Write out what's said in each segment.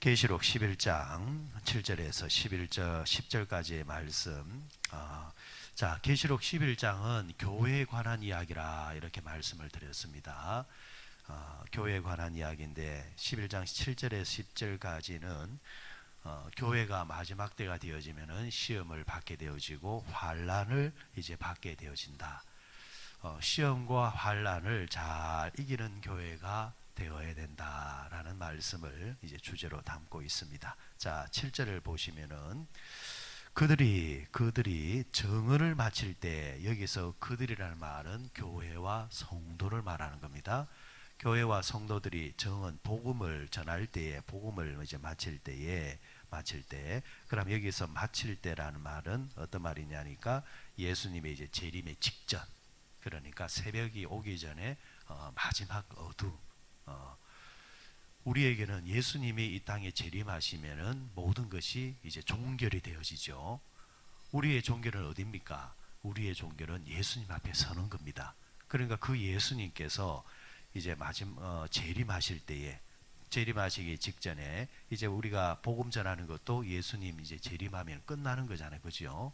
계시록 11장 7절에서 10절까지의 말씀. 자, 계시록 11장은 교회에 관한 이야기라 이렇게 말씀을 드렸습니다. 교회에 관한 이야기인데 11장 7절에서 10절까지는 교회가 마지막 때가 되어지면은 시험을 받게 되어지고 환란을 이제 받게 되어진다. 시험과 환란을 잘 이기는 교회가 되어야 된다라는 말씀을 이제 주제로 담고 있습니다. 자, 7절을 보시면은 그들이 정언을 마칠 때, 여기서 그들이라는 말은 교회와 성도를 말하는 겁니다. 교회와 성도들이 정언, 복음을 전할 때에, 복음을 이제 마칠 때, 그럼 여기서 마칠 때라는 말은 어떤 말이냐니까 예수님의 이제 재림의 직전, 그러니까 새벽이 오기 전에 마지막 어둠. 우리에게는 예수님이 이 땅에 재림하시면은 모든 것이 이제 종결이 되어지죠. 우리의 종결은 어디입니까? 우리의 종결은 예수님 앞에 서는 겁니다. 그러니까 그 예수님께서 이제 재림하실 때에, 재림하시기 직전에 이제 우리가 복음 전하는 것도 예수님 이제 재림하면 끝나는 거잖아요, 그죠?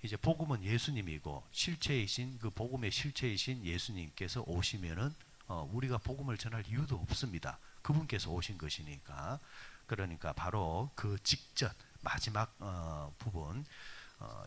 이제 복음은 예수님이고 실체이신, 그 복음의 실체이신 예수님께서 오시면은 우리가 복음을 전할 이유도 없습니다. 그분께서 오신 것이니까. 그러니까 바로 그 직전 마지막 부분,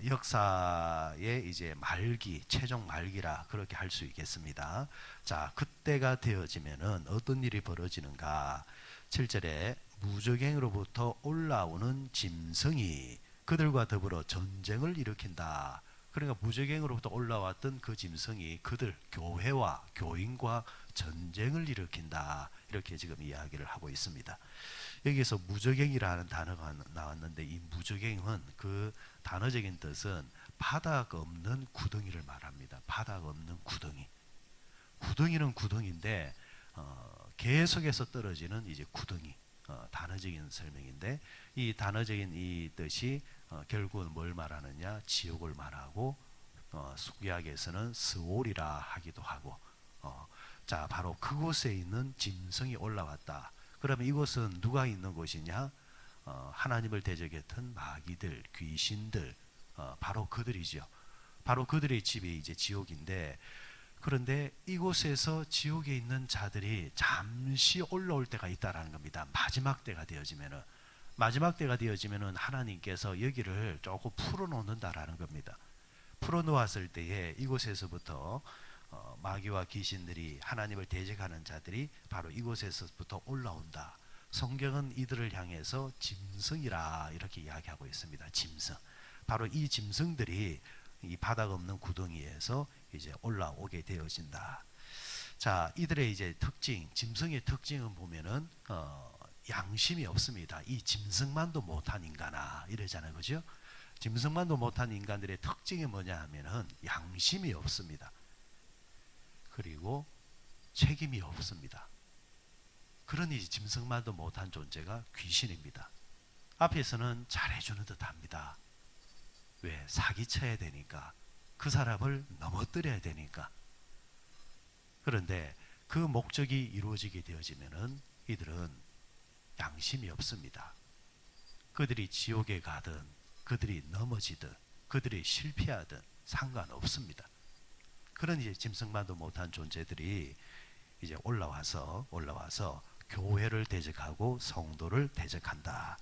역사의 이제 말기, 최종 말기라 그렇게 할 수 있겠습니다. 자, 그때가 되어지면은 어떤 일이 벌어지는가? 7절에 무저갱으로부터 올라오는 짐승이 그들과 더불어 전쟁을 일으킨다. 그러니까 무저갱으로부터 올라왔던 그 짐승이 그들, 교회와 교인과 전쟁을 일으킨다. 이렇게 지금 이야기를 하고 있습니다. 여기서 무저갱이라는 단어가 나왔는데, 이 무저갱은 그 단어적인 뜻은 바닥 없는 구덩이를 말합니다. 바닥 없는 구덩이. 구덩이는 구덩이인데 계속해서 떨어지는 이제 구덩이. 단어적인 설명인데, 이 단어적인 이 뜻이 결국은 뭘 말하느냐? 지옥을 말하고, 숙약에서는 스올이라 하기도 하고. 자, 바로 그곳에 있는 짐승이 올라왔다. 그러면 이곳은 누가 있는 곳이냐? 하나님을 대적했던 마귀들, 귀신들, 바로 그들이죠. 바로 그들의 집이 이제 지옥인데, 그런데 이곳에서 지옥에 있는 자들이 잠시 올라올 때가 있다라는 겁니다. 마지막 때가 되어지면은 하나님께서 여기를 조금 풀어놓는다라는 겁니다. 풀어놓았을 때에 이곳에서부터 마귀와 귀신들이, 하나님을 대적하는 자들이 바로 이곳에서부터 올라온다. 성경은 이들을 향해서 짐승이라 이렇게 이야기하고 있습니다. 짐승. 바로 이 짐승들이 이 바닥 없는 구덩이에서 이제 올라오게 되어진다. 자, 이들의 이제 특징, 짐승의 특징은 보면은 양심이 없습니다. 이 짐승만도 못한 인간아 이러잖아요, 그죠? 짐승만도 못한 인간들의 특징이 뭐냐 하면은 양심이 없습니다. 그리고 책임이 없습니다. 그러니 짐승만도 못한 존재가 귀신입니다. 앞에서는 잘해주는 듯 합니다. 왜? 사기쳐야 되니까. 그 사람을 넘어뜨려야 되니까. 그런데 그 목적이 이루어지게 되어지면은 이들은 양심이 없습니다. 그들이 지옥에 가든, 그들이 넘어지든, 그들이 실패하든 상관없습니다. 그런 이제 짐승만도 못한 존재들이 이제 올라와서 교회를 대적하고 성도를 대적한다.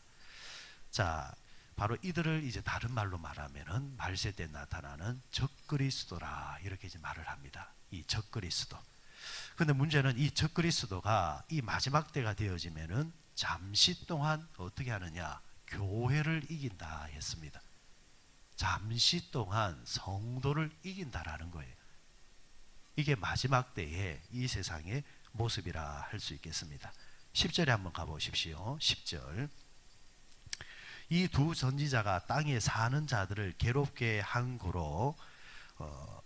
자, 바로 이들을 이제 다른 말로 말하면은 말세 때 나타나는 적그리스도라 이렇게 이제 말을 합니다. 이 적그리스도. 근데 문제는 이 적그리스도가 이 마지막 때가 되어지면은 잠시 동안 어떻게 하느냐? 교회를 이긴다 했습니다. 잠시 동안 성도를 이긴다라는 거예요. 이게 마지막 때의 이 세상의 모습이라 할 수 있겠습니다. 10절에 한번 가보십시오. 10절. 이 두 선지자가 땅에 사는 자들을 괴롭게 한 고로.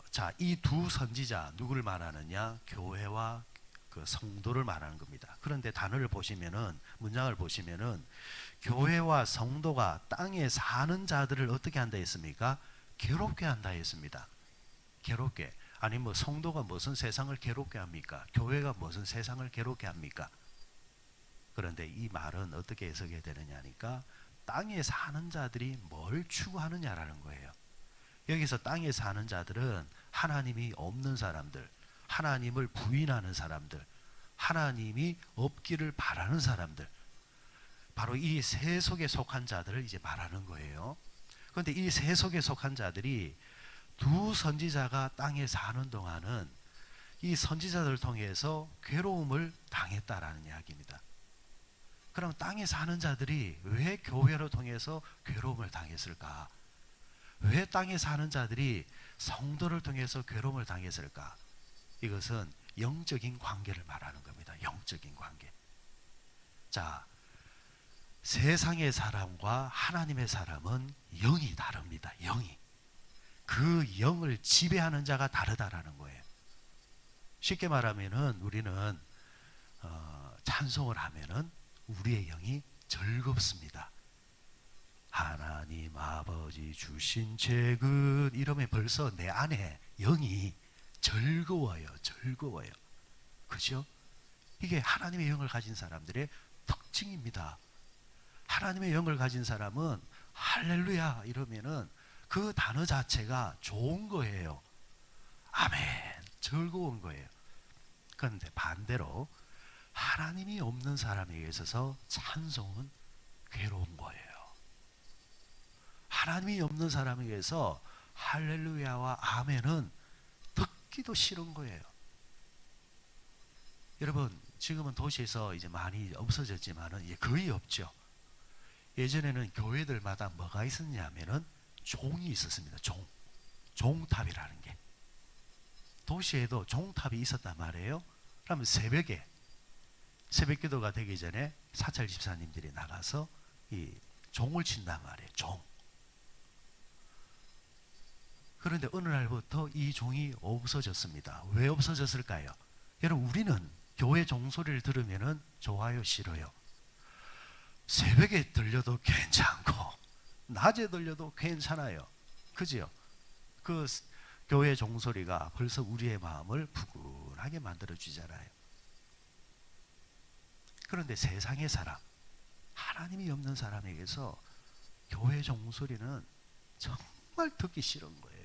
자, 이 두 선지자 누구를 말하느냐? 교회와 그 성도를 말하는 겁니다. 그런데 단어를 보시면은, 문장을 보시면은 교회와 성도가 땅에 사는 자들을 어떻게 한다 했습니까? 괴롭게 한다 했습니다. 괴롭게. 아니 뭐 성도가 무슨 세상을 괴롭게 합니까? 교회가 무슨 세상을 괴롭게 합니까? 그런데 이 말은 어떻게 해석이 되느냐 하니까 땅에 사는 자들이 뭘 추구하느냐라는 거예요. 여기서 땅에 사는 자들은 하나님이 없는 사람들, 하나님을 부인하는 사람들, 하나님이 없기를 바라는 사람들, 바로 이 세 속에 속한 자들을 이제 말하는 거예요. 그런데 이 세 속에 속한 자들이 두 선지자가 땅에 사는 동안은 이 선지자들을 통해서 괴로움을 당했다라는 이야기입니다. 그럼 땅에 사는 자들이 왜 교회를 통해서 괴로움을 당했을까? 왜 땅에 사는 자들이 성도를 통해서 괴로움을 당했을까? 이것은 영적인 관계를 말하는 겁니다. 영적인 관계. 자, 세상의 사람과 하나님의 사람은 영이 다릅니다. 영이. 그 영을 지배하는 자가 다르다라는 거예요. 쉽게 말하면은 우리는 찬송을 하면은 우리의 영이 즐겁습니다. 하나님 아버지 주신 책은 이러면 벌써 내 안에 영이 즐거워요. 즐거워요. 그죠? 이게 하나님의 영을 가진 사람들의 특징입니다. 하나님의 영을 가진 사람은 할렐루야 이러면은 그 단어 자체가 좋은 거예요. 아멘. 즐거운 거예요. 그런데 반대로 하나님이 없는 사람에게 있어서 찬송은 괴로운 거예요. 하나님이 없는 사람에게서 할렐루야와 아멘은 듣기도 싫은 거예요. 여러분, 지금은 도시에서 이제 많이 없어졌지만은 이제 거의 없죠. 예전에는 교회들마다 뭐가 있었냐면은 종이 있었습니다. 종탑이라는 게. 도시에도 종탑이 있었단 말이에요. 그러면 새벽에 새벽 기도가 되기 전에 사찰 집사님들이 나가서 이 종을 친단 말이에요. 종. 그런데 어느 날부터 이 종이 없어졌습니다. 왜 없어졌을까요? 여러분, 우리는 교회 종소리를 들으면은 좋아요, 싫어요? 새벽에 들려도 괜찮고 낮에 들려도 괜찮아요. 그죠? 그 교회 종소리가 벌써 우리의 마음을 푸근하게 만들어 주잖아요. 그런데 세상의 사람, 하나님이 없는 사람에게서 교회 종소리는 정말 듣기 싫은 거예요.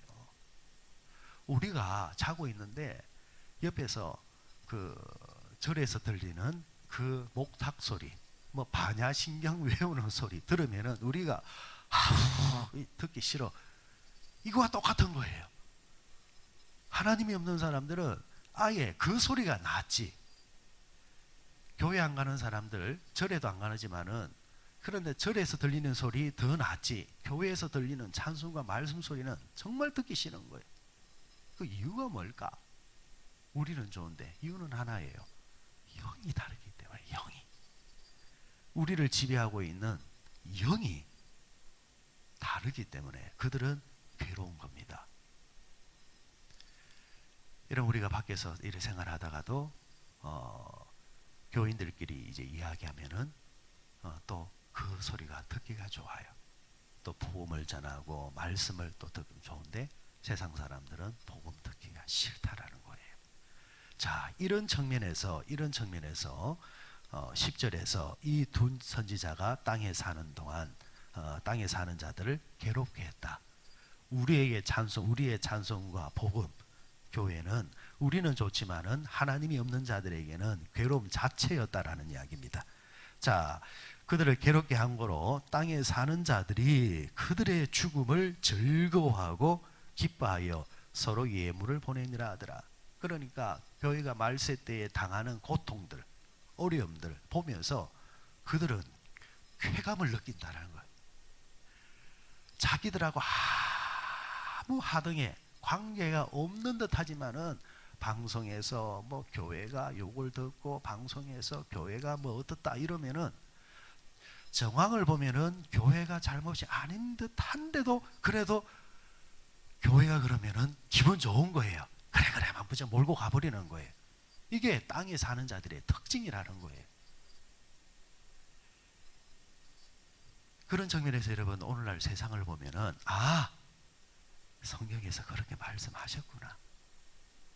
우리가 자고 있는데 옆에서 그 절에서 들리는 그 목탁 소리, 뭐 반야신경 외우는 소리 들으면은 우리가 듣기 싫어. 이거와 똑같은 거예요. 하나님이 없는 사람들은 아예 그 소리가 낫지. 교회 안 가는 사람들 절에도 안 가지만은 그런데 절에서 들리는 소리 더 낫지. 교회에서 들리는 찬송과 말씀 소리는 정말 듣기 싫은 거예요. 그 이유가 뭘까? 우리는 좋은데 이유는 하나예요. 영이 다르기 때문에. 영이 우리를 지배하고 있는 영이 다르기 때문에 그들은 괴로운 겁니다. 이런 우리가 밖에서 이렇게 생활하다가도 교인들끼리 이제 이야기하면은 또 그 소리가 듣기가 좋아요. 또 복음을 전하고 말씀을 또 듣기 좋은데 세상 사람들은 복음 듣기가 싫다라는 거예요. 자, 이런 측면에서 10절에서 이 두 선지자가 땅에 사는 동안 땅에 사는 자들을 괴롭게 했다. 우리의 찬송과 복음, 교회는 우리는 좋지만은 하나님이 없는 자들에게는 괴로움 자체였다라는 이야기입니다. 자, 그들을 괴롭게 한 거로 땅에 사는 자들이 그들의 죽음을 즐거워하고 기뻐하여 서로 예물을 보내니라 하더라. 그러니까 교회가 말세 때에 당하는 고통들, 어려움들 보면서 그들은 쾌감을 느낀다는 거예요. 자기들하고 아무 하등에 관계가 없는 듯 하지만은 방송에서 뭐 교회가 욕을 듣고 방송에서 교회가 뭐 어떻다 이러면은 정황을 보면은 교회가 잘못이 아닌 듯 한데도 그래도 교회가 그러면은 기분 좋은 거예요. 그래 만부자 몰고 가버리는 거예요. 이게 땅에 사는 자들의 특징이라는 거예요. 그런 측면에서 여러분 오늘날 세상을 보면은 성경에서 그렇게 말씀하셨구나.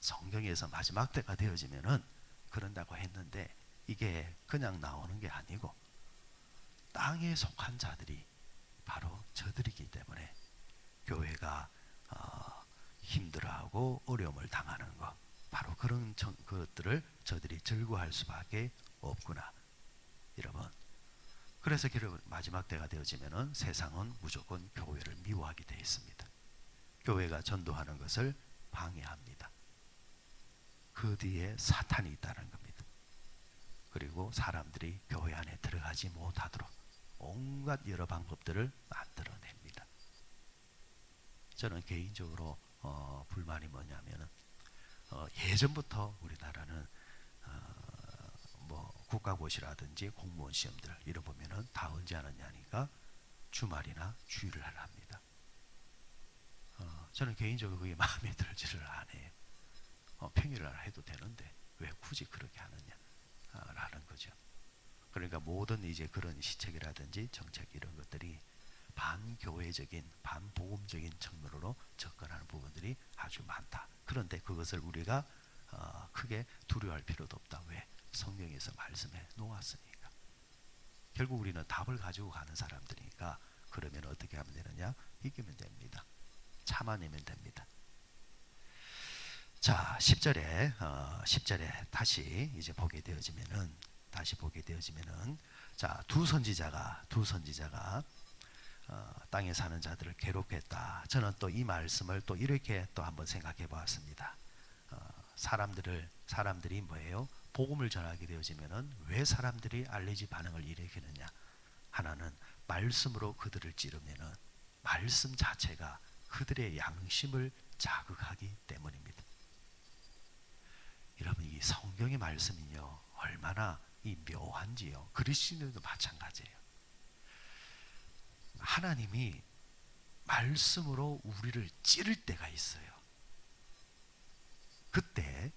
성경에서 마지막 때가 되어지면은 그런다고 했는데 이게 그냥 나오는 게 아니고 땅에 속한 자들이 바로 저들이기 때문에 교회가 힘들어하고 어려움을 당하는 것, 바로 그런 것들을 저들이 즐거워할 수밖에 없구나, 여러분. 그래서 마지막 때가 되어지면은 세상은 무조건 교회를 미워하게 되어 있습니다. 교회가 전도하는 것을 방해합니다. 그 뒤에 사탄이 있다는 겁니다. 그리고 사람들이 교회 안에 들어가지 못하도록 온갖 여러 방법들을 만들어냅니다. 저는 개인적으로 불만이 뭐냐면은 예전부터 우리나라는 뭐 국가고시라든지 공무원 시험들 이런 보면은 다 언제 하느냐니까 주말이나 주일을 합니다. 저는 개인적으로 그게 마음에 들지를 않아요. 평일날 해도 되는데 왜 굳이 그렇게 하느냐라는 거죠. 그러니까 모든 이제 그런 시책이라든지 정책 이런 것들이 반교회적인 반복음적인 측면으로 접근하는 부분들이 아주 많다. 그런데 그것을 우리가 크게 두려워할 필요도 없다. 왜? 성경에서 말씀해 놓았으니까. 결국 우리는 답을 가지고 가는 사람들이니까. 그러면 어떻게 하면 되느냐? 이기면 됩니다. 참아내면 됩니다. 자, 10절에 다시 이제 보게 되어지면은 자, 두 선지자가 땅에 사는 자들을 괴롭혔다. 저는 또 이 말씀을 또 이렇게 또 한번 생각해 보았습니다. 사람들이 뭐예요? 복음을 전하게 되어지면은 왜 사람들이 알레르기 반응을 일으키느냐? 하나는 말씀으로 그들을 찌르면은 말씀 자체가 그들의 양심을 자극하기 때문입니다. 여러분, 이 성경의 말씀이요 얼마나 이 묘한지요. 그리스도인들도 마찬가지예요. 하나님이 말씀으로 우리를 찌를 때가 있어요. 그때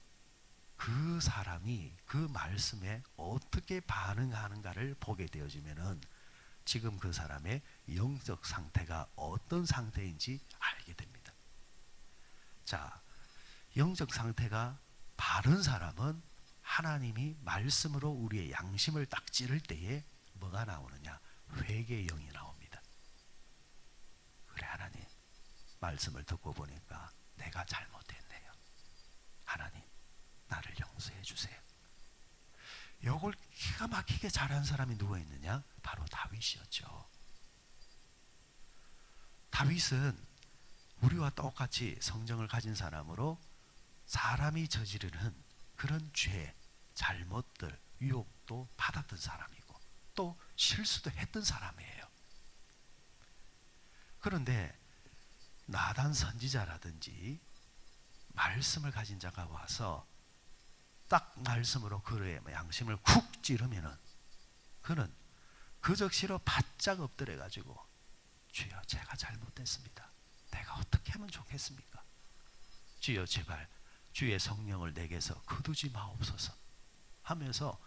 그 사람이 그 말씀에 어떻게 반응하는가를 보게 되어지면은 지금 그 사람의 영적 상태가 어떤 상태인지 알게 됩니다. 자, 영적 상태가 바른 사람은 하나님이 말씀으로 우리의 양심을 딱 찌를 때에 뭐가 나오느냐? 회개의 영이 나옵니다. 그래, 하나님, 말씀을 듣고 보니까 내가 잘못했네요. 하나님, 나를 용서해 주세요. 이걸 기가 막히게 잘한 사람이 누가 있느냐? 바로 다윗이었죠. 다윗은 우리와 똑같이 성정을 가진 사람으로 사람이 저지르는 그런 죄, 잘못들, 유혹도 받았던 사람이고 또 실수도 했던 사람이에요. 그런데 나단 선지자라든지 말씀을 가진 자가 와서 딱 말씀으로 그의 양심을 쿡 찌르면은 그는 그 적시로 바짝 엎드려 가지고 주여, 제가 잘못됐습니다. 내가 어떻게 하면 좋겠습니까? 주여, 제발 주의 성령을 내게서 거두지 마옵소서 하면서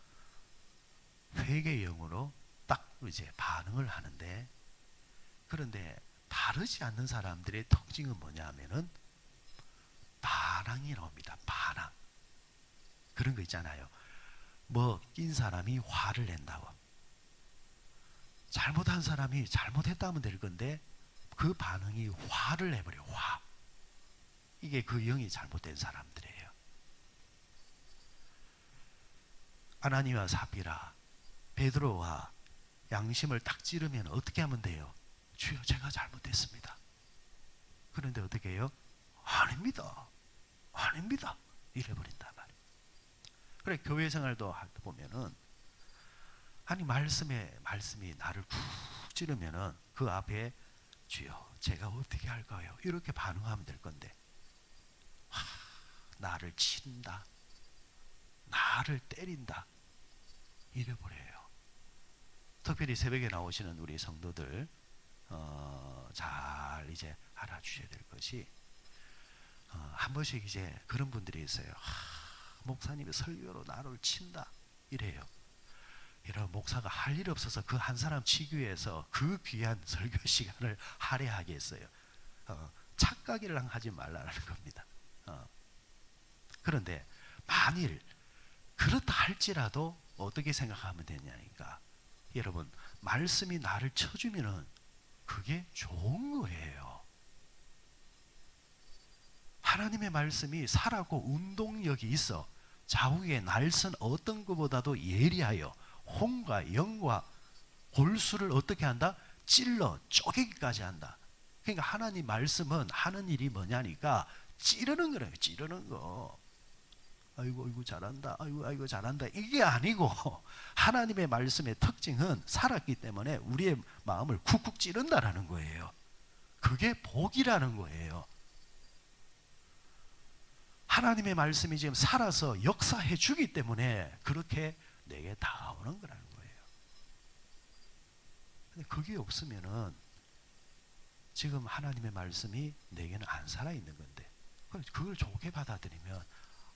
회개의 영으로 딱 이제 반응을 하는데, 그런데 바르지 않는 사람들의 특징은 뭐냐 하면은 반항이 나옵니다. 반항. 그런 거 있잖아요. 뭐 낀 사람이 화를 낸다고. 잘못한 사람이 잘못했다 하면 될 건데 그 반응이 화를 내버려. 화. 이게 그 영이 잘못된 사람들이에요. 아나니와 삽비라, 베드로와 양심을 딱 찌르면 어떻게 하면 돼요? 주여, 제가 잘못했습니다. 그런데 어떻게 해요? 아닙니다. 아닙니다. 이래버린단 말이에요. 그래, 교회 생활도 보면은 아니 말씀이 나를 푹 찌르면은 그 앞에 주여, 제가 어떻게 할까요? 이렇게 반응하면 될 건데 나를 친다, 나를 때린다 이래버려요. 특별히 새벽에 나오시는 우리 성도들 잘 이제 알아주셔야 될 것이 한 번씩 이제 그런 분들이 있어요. 목사님이 설교로 나를 친다 이래요. 이런 목사가 할 일 없어서 그 한 사람 치기 위해서 그 귀한 설교 시간을 할애하겠어요. 착각을 하지 말라는 겁니다. 그런데 만일 그렇다 할지라도 어떻게 생각하면 되냐니까, 여러분, 말씀이 나를 쳐주면은 그게 좋은 거예요. 하나님의 말씀이 살아고 운동력이 있어. 좌우의 날선 어떤 것보다도 예리하여 혼과 영과 골수를 어떻게 한다? 찔러 쪼개기까지 한다. 그러니까 하나님 말씀은 하는 일이 뭐냐니까 찌르는 거예요. 찌르는 거. 아이고 아이고 잘한다. 아이고 아이고 잘한다. 이게 아니고 하나님의 말씀의 특징은 살았기 때문에 우리의 마음을 쿡쿡 찌른다라는 거예요. 그게 복이라는 거예요. 하나님의 말씀이 지금 살아서 역사해 주기 때문에 그렇게 내게 다가오는 거라는 거예요. 근데 그게 없으면은 지금 하나님의 말씀이 내게는 안 살아있는 건데, 그걸 좋게 받아들이면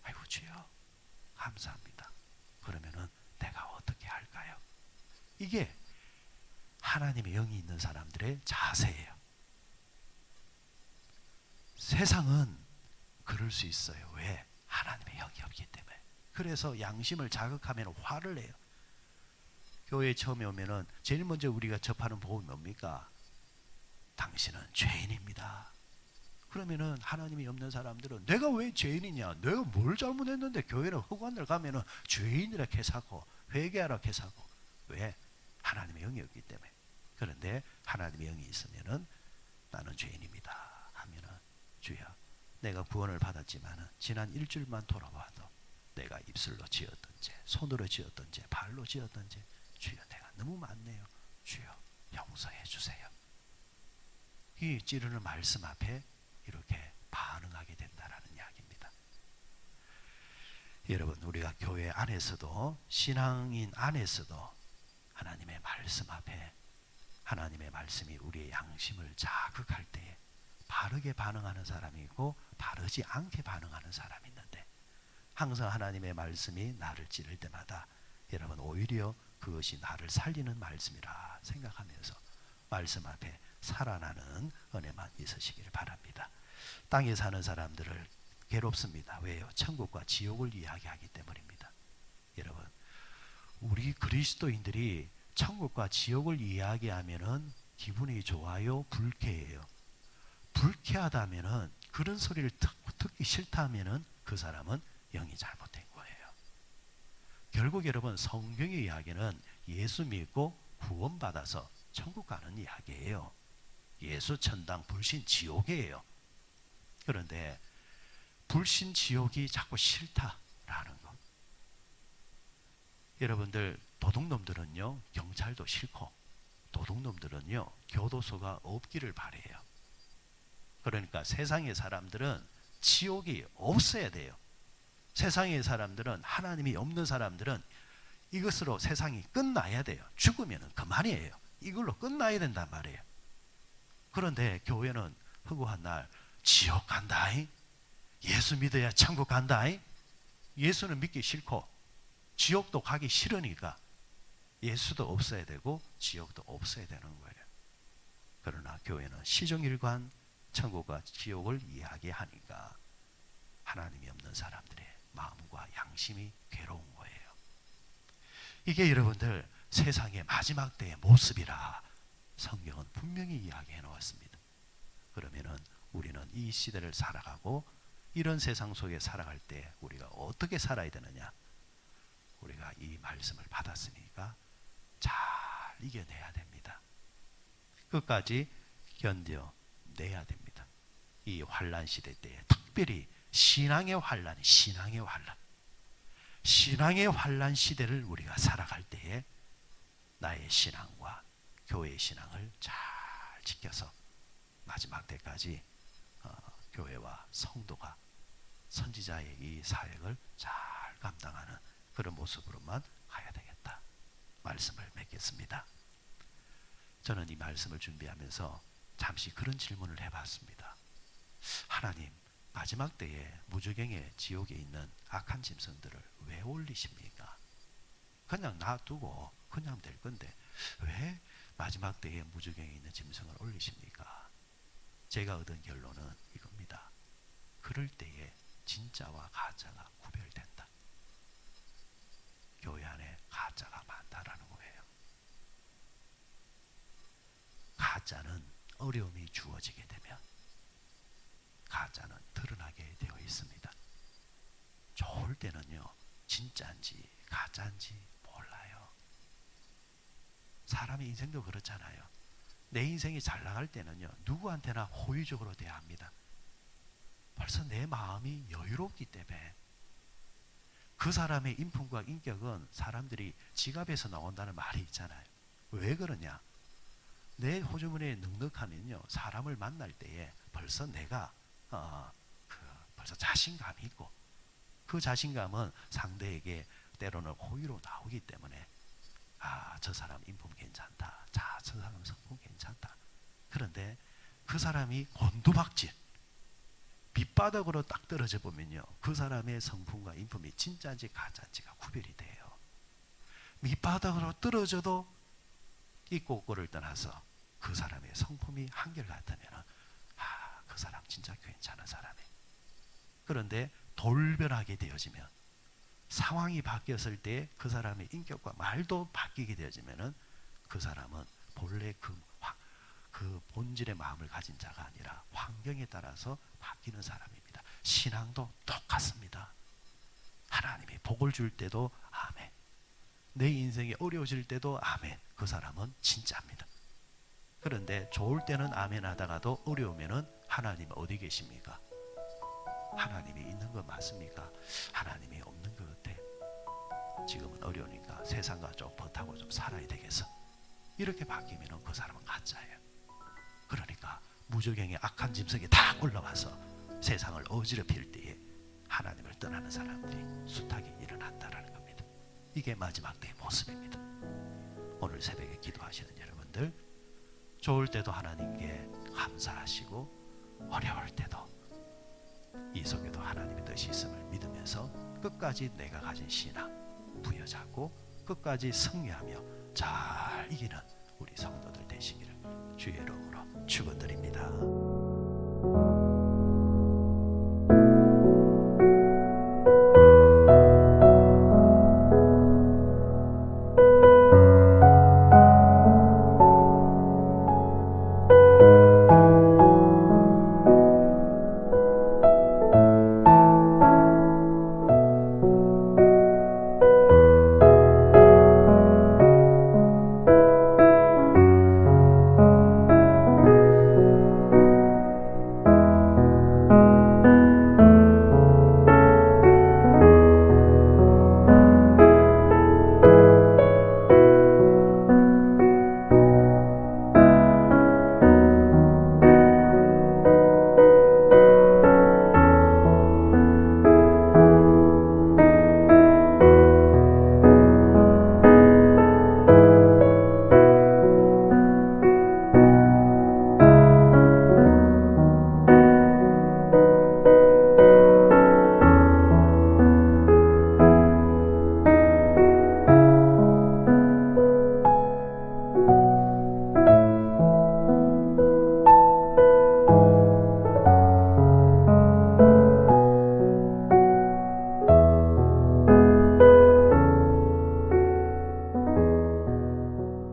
아이고 주여 감사합니다. 그러면은 내가 어떻게 할까요? 이게 하나님의 영이 있는 사람들의 자세예요. 세상은 그럴 수 있어요. 왜? 하나님의 영이 없기 때문에. 그래서 양심을 자극하면 화를 내요. 교회에 처음에 오면은 제일 먼저 우리가 접하는 복음이 뭡니까? 당신은 죄인입니다. 그러면은 하나님이 없는 사람들은 내가 왜 죄인이냐? 내가 뭘 잘못했는데 교회를 허구한날 가면은 죄인이라 해사고 회개하라 해사고. 왜? 하나님의 영이 없기 때문에. 그런데 하나님의 영이 있으면은 나는 죄인입니다 하면은 주여 내가 구원을 받았지만은 지난 일주일만 돌아봐도 내가 입술로 지었던 죄, 손으로 지었던 죄, 발로 지었던 죄, 주여 내가 너무 많네요. 주여 용서해 주세요. 이 찌르는 말씀 앞에 이렇게 반응하게 된다라는 이야기입니다. 여러분, 우리가 교회 안에서도 신앙인 안에서도 하나님의 말씀 앞에 하나님의 말씀이 우리의 양심을 자극할 때에 바르게 반응하는 사람이 있고 바르지 않게 반응하는 사람이 있는데, 항상 하나님의 말씀이 나를 찌를 때마다 여러분 오히려 그것이 나를 살리는 말씀이라 생각하면서 말씀 앞에 살아나는 은혜만 있으시길 바랍니다. 땅에 사는 사람들을 괴롭습니다. 왜요? 천국과 지옥을 이야기하기 때문입니다. 여러분, 우리 그리스도인들이 천국과 지옥을 이야기하면은 기분이 좋아요? 불쾌해요? 불쾌하다면은, 그런 소리를 듣기 싫다면은 그 사람은 영이 잘못된 거예요. 결국 여러분, 성경의 이야기는 예수 믿고 구원받아서 천국 가는 이야기예요. 예수 천당, 불신 지옥이에요. 그런데 불신 지옥이 자꾸 싫다라는 것. 여러분들, 도둑놈들은요 경찰도 싫고 도둑놈들은요 교도소가 없기를 바래요. 그러니까 세상의 사람들은 지옥이 없어야 돼요. 세상의 사람들은, 하나님이 없는 사람들은 이것으로 세상이 끝나야 돼요. 죽으면 그만이에요. 이걸로 끝나야 된단 말이에요. 그런데 교회는 허구한 날 지옥 간다, 예수 믿어야 천국 간다, 예수는 믿기 싫고 지옥도 가기 싫으니까 예수도 없어야 되고 지옥도 없어야 되는 거예요. 그러나 교회는 시종일관 천국과 지옥을 이야기하니까 하나님이 없는 사람들의 마음과 양심이 괴로운 거예요. 이게 여러분들 세상의 마지막 때의 모습이라 성경은 분명히 이야기해 놓았습니다. 그러면은 우리는 이 시대를 살아가고 이런 세상 속에 살아갈 때 우리가 어떻게 살아야 되느냐? 우리가 이 말씀을 받았으니까 잘 이겨내야 됩니다. 끝까지 견뎌내야 됩니다. 이 환난 시대 때에 특별히 신앙의 환난, 신앙의 환난 시대를 우리가 살아갈 때에 나의 신앙과 교회의 신앙을 잘 지켜서 마지막 때까지 교회와 성도가 선지자의 이 사역을 잘 감당하는 그런 모습으로만 가야 되겠다. 말씀을 맺겠습니다. 저는 이 말씀을 준비하면서 잠시 그런 질문을 해봤습니다. 하나님, 마지막 때에 무저갱의 지옥에 있는 악한 짐승들을 왜 올리십니까? 그냥 놔두고 그냥 될 건데 왜 마지막 때에 무저갱에 있는 짐승을 올리십니까? 제가 얻은 결론은 이겁니다. 그럴 때에 진짜와 가짜가 구별된다. 교회 안에 가짜가 많다라는 거예요. 가짜는 어려움이 주어지게 되면 가짜는 드러나게 되어 있습니다. 좋을 때는요, 진짜인지 가짜인지 몰라요. 사람의 인생도 그렇잖아요. 내 인생이 잘 나갈 때는요, 누구한테나 호의적으로 대합니다. 벌써 내 마음이 여유롭기 때문에. 그 사람의 인품과 인격은 사람들이 지갑에서 나온다는 말이 있잖아요. 왜 그러냐? 내 호주머니에 넉넉하면요, 사람을 만날 때에 벌써 내가 벌써 자신감이 있고, 그 자신감은 상대에게 때로는 호의로 나오기 때문에 저 사람 인품 괜찮다, 저 사람 성품 괜찮다. 그런데 그 사람이 곤두박질, 밑바닥으로 딱 떨어져 보면요, 그 사람의 성품과 인품이 진짜인지 가짜인지가 구별이 돼요. 밑바닥으로 떨어져도 있고 없고를 떠나서 그 사람의 성품이 한결같으면 그 사람 진짜 괜찮은 사람이에요. 그런데 돌변하게 되어지면, 상황이 바뀌었을 때 그 사람의 인격과 말도 바뀌게 되어지면 그 사람은 본래 그 본질의 마음을 가진 자가 아니라 환경에 따라서 바뀌는 사람입니다. 신앙도 똑같습니다. 하나님이 복을 줄 때도 아멘, 내 인생이 어려워질 때도 아멘, 그 사람은 진짜입니다. 그런데 좋을 때는 아멘 하다가도 어려우면은 하나님 어디 계십니까? 하나님이 있는 거 맞습니까? 하나님이 없는 것 같아. 지금은 어려우니까 세상과 좀 버타고 좀 살아야 되겠어. 이렇게 바뀌면 그 사람은 가짜예요. 그러니까 무저갱의 악한 짐승이 다 올라와서 세상을 어지럽힐 때에 하나님을 떠나는 사람들이 숱하게 일어난다라는 겁니다. 이게 마지막 때의 모습입니다. 오늘 새벽에 기도하시는 여러분들, 좋을 때도 하나님께 감사하시고 어려울 때도 이 속에도 하나님의 뜻이 있음을 믿으면서 끝까지 내가 가진 신앙 부여잡고 끝까지 승리하며 잘 이기는 우리 성도들 되시기를 주의 이름으로 축원드립니다.